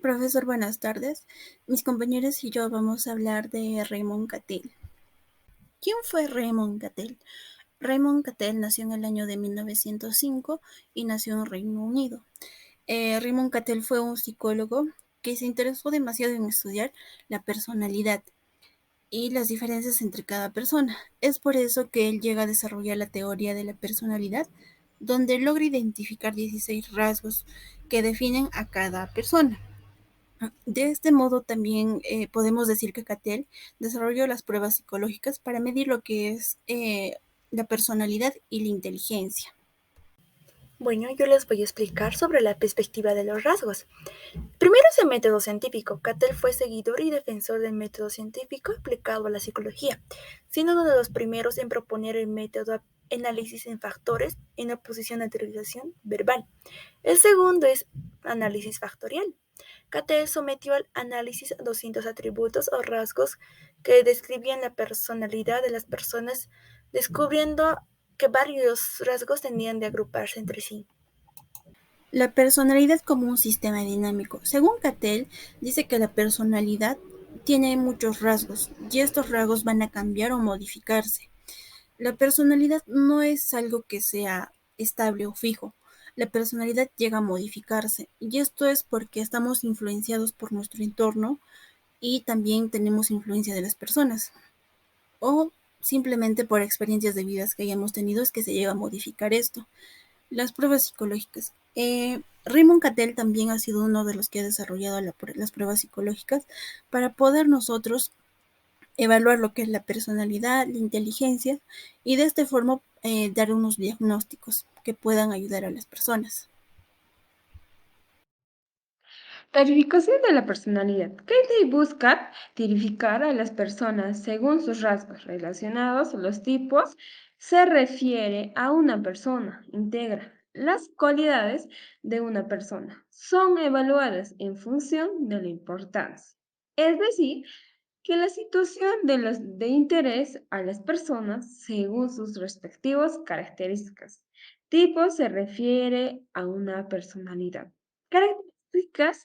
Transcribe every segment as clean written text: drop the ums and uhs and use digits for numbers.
Profesor, buenas tardes. Mis compañeros y yo vamos a hablar de Raymond Cattell. ¿Quién fue Raymond Cattell? Raymond Cattell nació en el año de 1905 y nació en Reino Unido. Raymond Cattell fue un psicólogo que se interesó demasiado en estudiar la personalidad y las diferencias entre cada persona. Es por eso que él llega a desarrollar la teoría de la personalidad, donde logra identificar 16 rasgos que definen a cada persona. De este modo también podemos decir que Cattell desarrolló las pruebas psicológicas para medir lo que es la personalidad y la inteligencia. Bueno, yo les voy a explicar sobre la perspectiva de los rasgos. Primero es el método científico. Cattell fue seguidor y defensor del método científico aplicado a la psicología, siendo uno de los primeros en proponer el método análisis en factores en oposición a teorización verbal. El segundo es análisis factorial. Cattell sometió al análisis 200 atributos o rasgos que describían la personalidad de las personas, descubriendo que varios rasgos tenían de agruparse entre sí. La personalidad como un sistema dinámico. Según Cattell, dice que la personalidad tiene muchos rasgos y estos rasgos van a cambiar o modificarse. La personalidad no es algo que sea estable o fijo. La personalidad llega a modificarse y esto es porque estamos influenciados por nuestro entorno y también tenemos influencia de las personas o simplemente por experiencias de vidas que hayamos tenido es que se llega a modificar esto. Las pruebas psicológicas. Raymond Cattell también ha sido uno de los que ha desarrollado las pruebas psicológicas para poder nosotros evaluar lo que es la personalidad, la inteligencia y de esta forma dar unos diagnósticos que puedan ayudar a las personas. Tarificación de la personalidad. Cayley busca tipificar a las personas según sus rasgos relacionados. Los tipos se refiere a una persona, integra las cualidades de una persona. Son evaluadas en función de la importancia. Es decir, que la situación de interés a las personas según sus respectivas características. Tipo se refiere a una personalidad. Características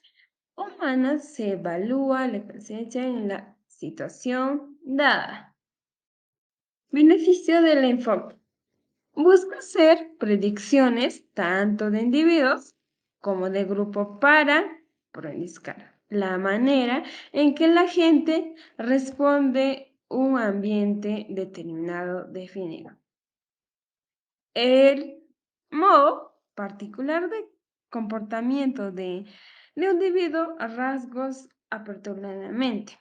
humanas se evalúa la presencia en la situación dada. Beneficio del enfoque. Busca hacer predicciones tanto de individuos como de grupo para predicar la manera en que la gente responde un ambiente determinado definido. El modo particular de comportamiento de un individuo a rasgos aperturadamente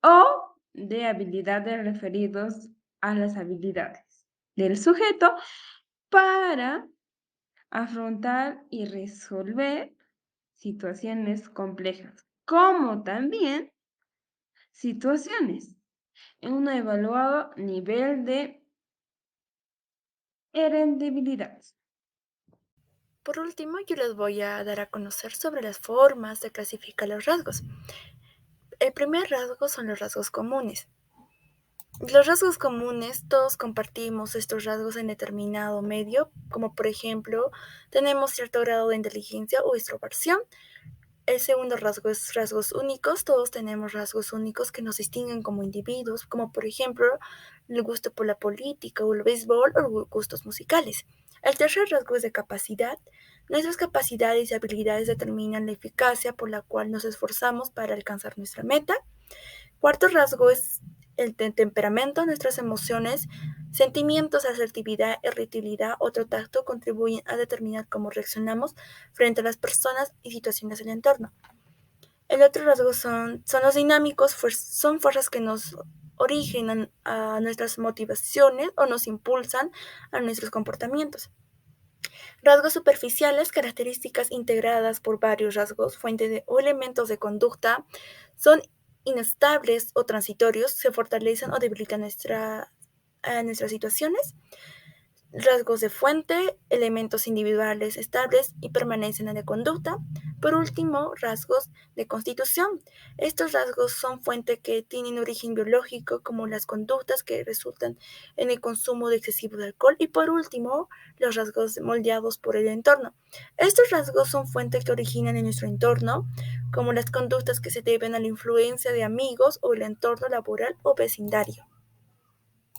o de habilidades referidos a las habilidades del sujeto para afrontar y resolver situaciones complejas, como también situaciones en un evaluado nivel de rendibilidad. Por último, yo les voy a dar a conocer sobre las formas de clasificar los rasgos. El primer rasgo son los rasgos comunes. Los rasgos comunes, todos compartimos estos rasgos en determinado medio, como por ejemplo, tenemos cierto grado de inteligencia o extroversión. El segundo rasgo es rasgos únicos. Todos tenemos rasgos únicos que nos distinguen como individuos, como por ejemplo el gusto por la política o el béisbol o gustos musicales. El tercer rasgo es de capacidad. Nuestras capacidades y habilidades determinan la eficacia por la cual nos esforzamos para alcanzar nuestra meta. Cuarto rasgo es el temperamento. Nuestras emociones, sentimientos, asertividad, irritabilidad, otro tacto contribuyen a determinar cómo reaccionamos frente a las personas y situaciones del entorno. El otro rasgo son los dinámicos, son fuerzas que nos originan a nuestras motivaciones o nos impulsan a nuestros comportamientos. Rasgos superficiales, características integradas por varios rasgos, fuentes o elementos de conducta, son inestables o transitorios, se fortalecen o debilitan nuestras situaciones. Rasgos de fuente, elementos individuales estables y permanecen en la conducta. Por último, rasgos de constitución. Estos rasgos son fuente que tienen origen biológico, como las conductas que resultan en el consumo de excesivo de alcohol. Y por último, los rasgos moldeados por el entorno. Estos rasgos son fuentes que originan en nuestro entorno, como las conductas que se deben a la influencia de amigos o el entorno laboral o vecindario.